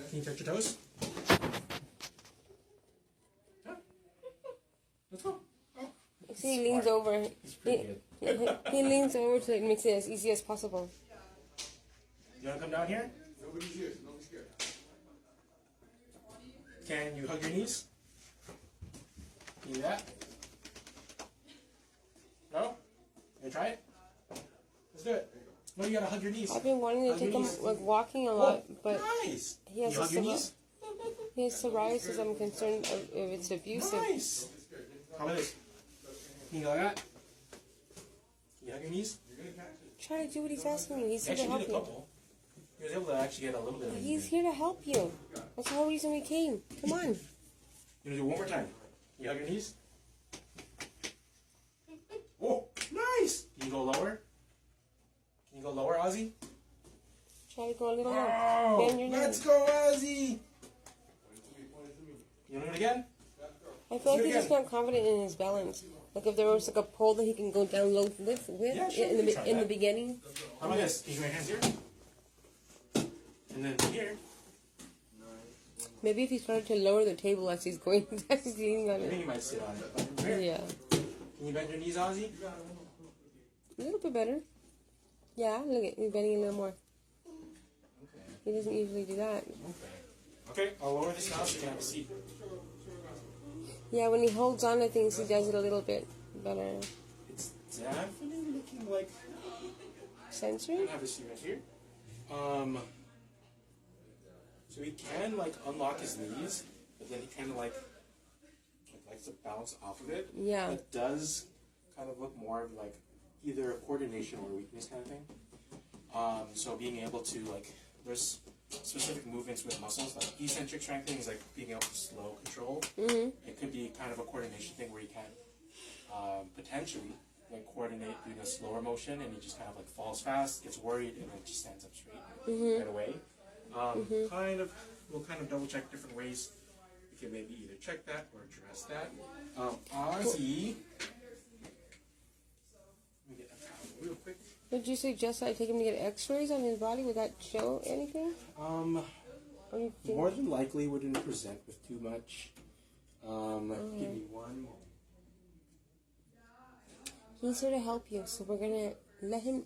Can you touch your toes? Yeah. Let's go. Oh. See, he leans over. He's pretty good. He leans over to make it as easy as possible. You want to come down here? Nobody's here, so don't be scared. Can you hug your knees? Can you do that? No? You try it? Let's do it. No, you gotta hug your knees. I've been wanting to Hug take your him knees. like walking a lot, but Nice. he has you hug your knees? he has psoriasis. I'm concerned if it's abusive. Nice. How about this? Can you go like that? Can you hug your knees? Try to do what he's asking you. He's here to Actually, help did a you. couple. He was able to actually get a little bit of He's here to help you. That's the whole reason we came. Come on. You wanna do it one more time? Can you hug your knees? Oh, nice. Can you go lower? Can you go lower, Ozzy? Try to go a little more. Oh, Bend your let's knees. go, Ozzy. You wanna do it again? I feel like he's just not confident in his balance. Like if there was like a pole that he can go down low with Yeah, sure, in we can try the that. beginning. How about this? Can you put your hands here? And then here. Maybe if he started to lower the table as he's going, as he's leaning on I think it. you might sit on it. But from here. Yeah, Can you bend your knees, Ozzy? a little bit better. Yeah, look at he's bending a little more. Okay. He doesn't usually do that. Okay, I'll lower this now so you can have a seat. Yeah, when he holds on to things, he does it a little bit better. It's definitely looking like Sensory? I have a seat right here. So he can like unlock his knees, but then he kind of like likes to bounce off of it. Yeah. It does kind of look more of like either a coordination or weakness kind of thing. So being able to like, there's specific movements with muscles, like eccentric strengthening is like being able to slow control. Mm-hmm. It could be kind of a coordination thing where you can potentially like coordinate doing a slower motion, and he just kind of like falls fast, gets worried, and then just stands up straight right away. We'll kind of double check different ways. We can maybe either check that or address that. Ozzy, let me get a towel real quick. Would you suggest I take him to get x-rays on his body? Would that show anything? Or you think? More than likely wouldn't present with too much. Give me one moment. He's here to help you, so we're gonna let him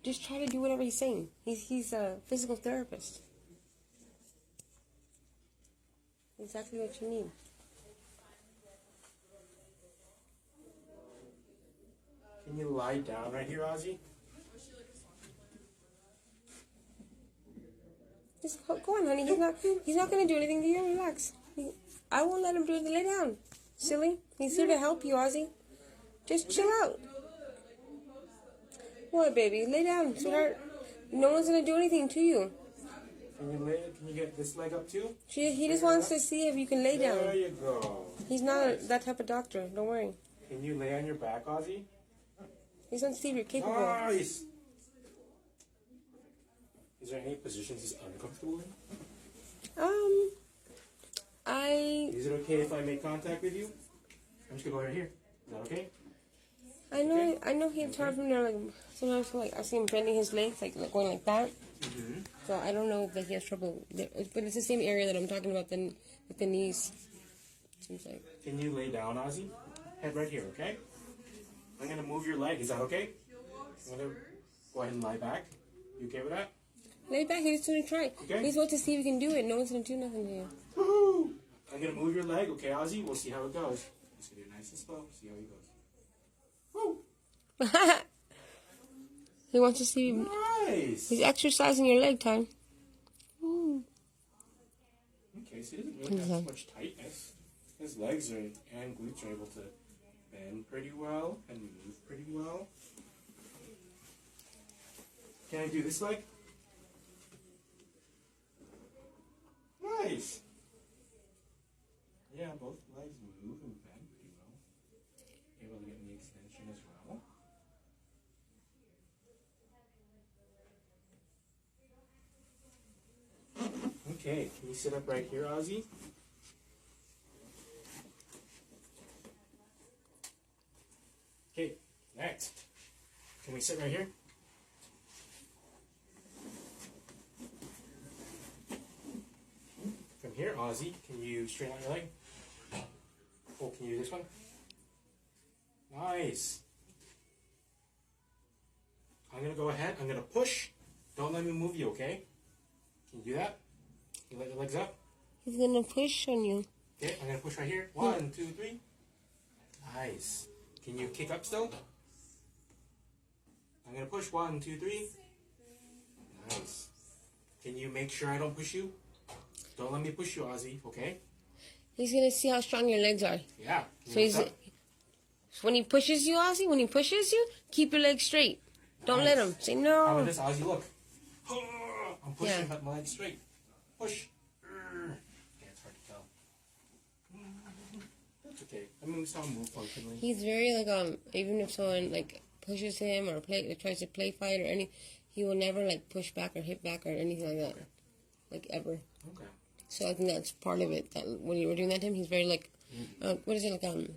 just try to do whatever he's saying. He's a physical therapist. Exactly what you need. Can you lie down right here, Ozzy? Just go on, honey. He's not gonna do anything to you. Relax. I won't let him do anything. Lay down, silly. He's here to help you, Ozzy. Just chill out. What, baby? Lay down, sweetheart. No one's gonna do anything to you. Can you get this leg up too? He just wants to see if you can lay down. There you go. He's not that type of doctor. Don't worry. Can you lay on your back, Ozzy? He just wants to see if you're capable. Nice. Is there any positions he's uncomfortable in? Is it okay if I make contact with you? I'm just gonna go right here. Is that okay? I know he had time from there. Like sometimes, like I see him bending his legs, like going like that. Mm-hmm. So I don't know that he has trouble, but it's the same area that I'm talking about. Then with the knees, seems like. Can you lay down, Ozzy? Head right here, okay? I'm gonna move your leg. Is that okay? I'm gonna go ahead and lie back. You okay with that? Lay back. He's just gonna try. Okay. He's about to see if he can do it. No one's gonna do nothing to you. Woohoo! I'm gonna move your leg, okay, Ozzy? We'll see how it goes. Just gonna do it nice and slow. See how he goes. Woo! He wants to see. Nice. He's exercising your leg time. Okay, so he doesn't really have much tightness. His legs and glutes are able to bend pretty well and move pretty well. Can I do this leg? Nice. Yeah, both legs move and bend pretty well. Able to get the extension as well. Okay, can you sit up right here, Ozzy? Okay, next. Can we sit right here? here. Ozzy, can you straighten out your leg? Oh, can you do this one? Nice. I'm going to go ahead. I'm going to push. Don't let me move you, okay? Can you do that? You let your legs up? He's gonna push on you. Okay, I'm going to push right here. 1, 2, 3. Nice. Can you kick up still? I'm going to push. 1, 2, 3. Nice. Can you make sure I don't push you? Don't let me push you, Ozzy, okay? He's gonna see how strong your legs are. Yeah. So he's, when he pushes you, Ozzy, when he pushes you, keep your legs straight. Don't let him. Say no. How about this, Ozzy? Look. I'm pushing, but my legs straight. Push. Yeah, it's hard to tell. That's okay. I mean, we saw him move functionally. He's very like even if someone like pushes him or tries to play fight or any, he will never like push back or hit back or anything like that, like ever. Okay. So I think that's part of it. That when you were doing that to him, he's very like, what is it like? I don't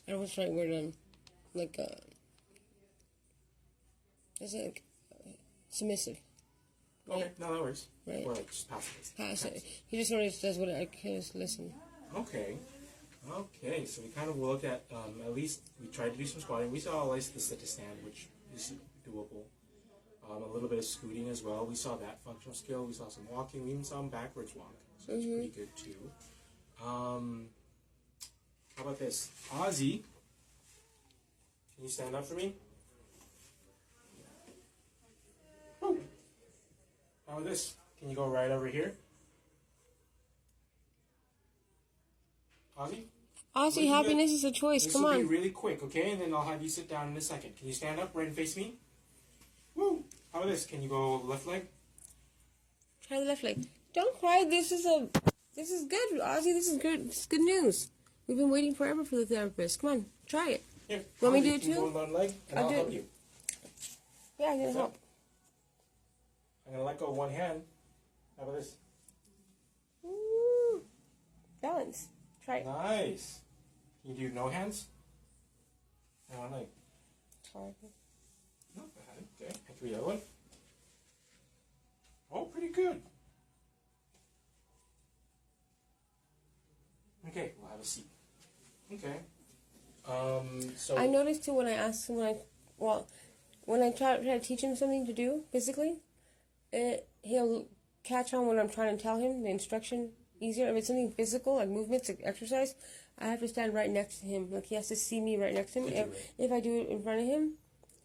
know what's the right word. Like is it like submissive? Okay, no, that works. Right. Or like just passive. Passive. He just sort of does what I just listen. Okay. Okay, so we kind of looked at least we tried to do some squatting. We saw at least the sit to stand, which is doable. A little bit of scooting as well. We saw that functional skill. We saw some walking. We even saw him backwards walk. So that's pretty good too. How about this? Ozzy, can you stand up for me? Woo. How about this? Can you go right over here? Ozzy? Ozzy, happiness is a choice. This Come will on. be really quick, okay? And then I'll have you sit down in a second. Can you stand up right and face me? Woo! How about this? Can you go left leg? Try the left leg. Don't cry. This is good, Ozzy. This is good. This is good news. We've been waiting forever for the therapist. Come on, try it. Here. Want me to do Ozzy, it can you too? go one leg, and I'll I'll do help it. you. Yeah, I'm gonna help. I'm gonna let go of one hand. How about this? Ooh. Balance. Try it. Nice. Can you do no hands? And one leg. It's hard. No, bad. Okay. And do the other one. Oh, pretty good. Okay, we'll have a seat. Okay. So I noticed too when I asked him when I try to teach him something to do physically, he'll catch on when I'm trying to tell him the instruction easier. If it's something physical like movements, like exercise, I have to stand right next to him. Like he has to see me right next to him. If I do it in front of him,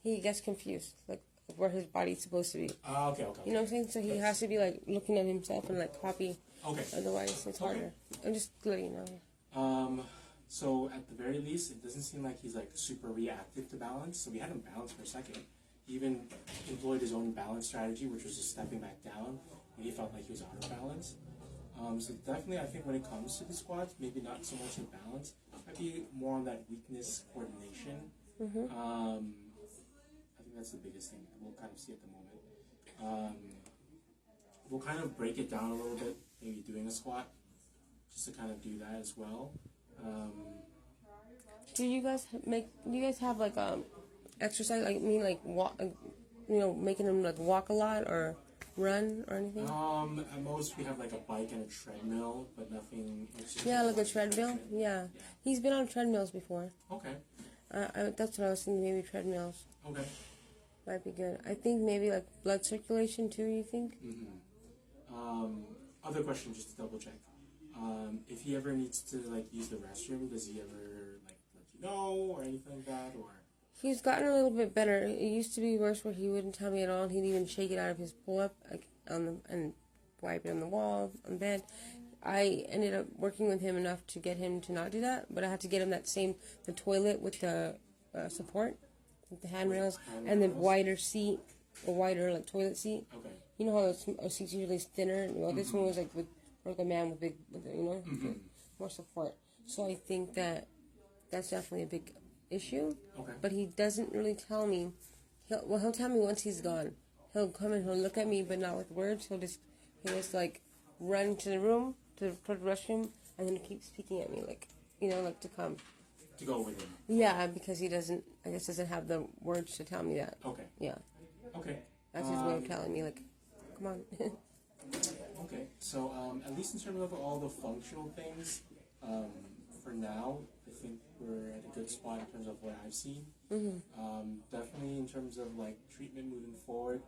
he gets confused, like where his body's supposed to be. okay. You know what I'm saying? So he has to be like looking at himself and like copy. Okay. Otherwise, it's harder. I'm just letting you know. So at the very least, it doesn't seem like he's like super reactive to balance. So we had him balance for a second. He even employed his own balance strategy, which was just stepping back down when he felt like he was out of balance. So definitely, I think when it comes to the squats, maybe not so much in balance. Might be more on that weakness coordination. I think that's the biggest thing we'll kind of see at the moment. We'll kind of break it down a little bit, maybe doing a squat, just to kind of do that as well. Do you guys have like exercise like walk, making them like walk a lot or run or anything? At most we have like a bike and a treadmill, but nothing. Yeah, like a treadmill. Yeah. He's been on treadmills before. Okay. That's what I was thinking. Maybe treadmills. Okay. Might be good. I think maybe like blood circulation too. You think? Other question, just to double check. If he ever needs to like use the restroom, does he ever like let you know or anything like that, or? He's gotten a little bit better. It used to be worse where he wouldn't tell me at all. He'd even shake it out of his pull-up and wipe it on the wall, on the bed. I ended up working with him enough to get him to not do that, but I had to get him the toilet with the support, with the handrails, and the wider seat, a wider like toilet seat. Okay. You know how a seat's usually thinner? Well, this one was like like a man with more support. So I think that's definitely a big issue. Okay. But he doesn't really tell me. He'll tell me once he's gone. He'll come and he'll look at me, but not with words. He'll just like run to the room, to the restroom, and then keep speaking at me, like to come. To go with him. Yeah, because he doesn't have the words to tell me that. Okay. Yeah. Okay. That's his way of telling me, like, come on. Okay, so at least in terms of all the functional things, for now, I think we're at a good spot in terms of what I've seen. Definitely in terms of like treatment moving forward,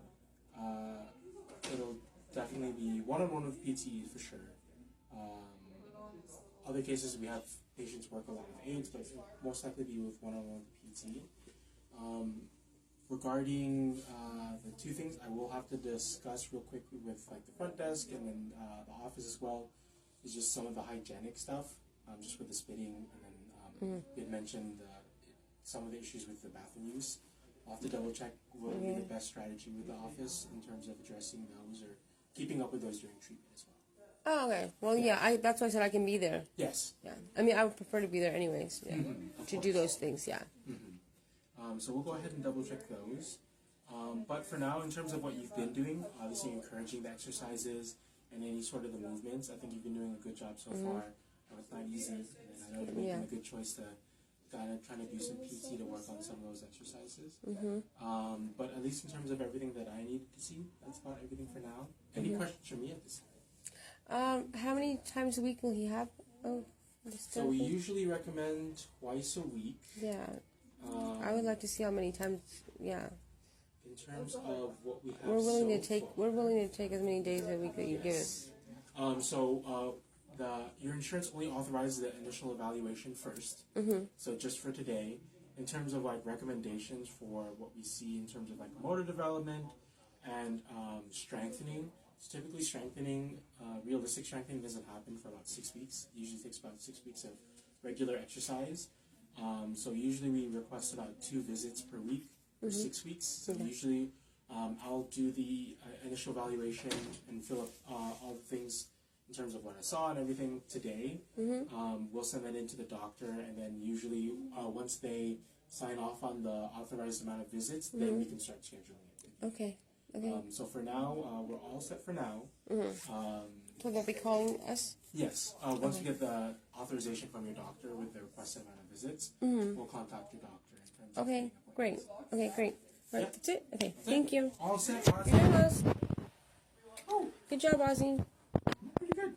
it'll definitely be one-on-one with PTE for sure. Other cases we have patients work a lot with aides, but it'll most likely be with one-on-one with PT. Regarding the two things, I will have to discuss real quickly with like the front desk and then the office as well. Is just some of the hygienic stuff, just with the spitting, and then you had mentioned some of the issues with the bathroom use. I'll have to double check what would be the best strategy with the office in terms of addressing those or keeping up with those during treatment as well. Oh, okay. Well, yeah, that's why I said I can be there. Yes. Yeah. I mean, I would prefer to be there anyways. Yeah. To do those things. Yeah. So we'll go ahead and double check those. But for now, in terms of what you've been doing, obviously encouraging the exercises and any sort of the movements, I think you've been doing a good job so far. It's not easy, and I know you're making a good choice to kind of trying to do some PT to work on some of those exercises. But at least in terms of everything that I needed to see, that's about everything for now. Any questions from me at this time? How many times a week will he have? Oh, so we usually recommend twice a week. Yeah. I would like to see how many times. Yeah. In terms of what we have, we're willing to take as many days a week that you give us. Your insurance only authorizes the initial evaluation first. So just for today, in terms of like recommendations for what we see in terms of like motor development and strengthening. So typically strengthening, realistic strengthening doesn't happen for about 6 weeks. It usually takes about 6 weeks of regular exercise. So usually we request about 2 visits per week for 6 weeks. So usually I'll do the initial evaluation and fill up all the things in terms of what I saw and everything today. We'll send that in to the doctor, and then usually once they sign off on the authorized amount of visits, then we can start scheduling it. Okay. So for now, we're all set for now. So they'll be calling us? Yes. Once we get the authorization from your doctor with the requested amount of visits, we'll contact your doctor. In terms of Okay, great. Okay, great. Right, that's it? Okay, thank you. All set. You're nice. Good job, Ozzy. Pretty good.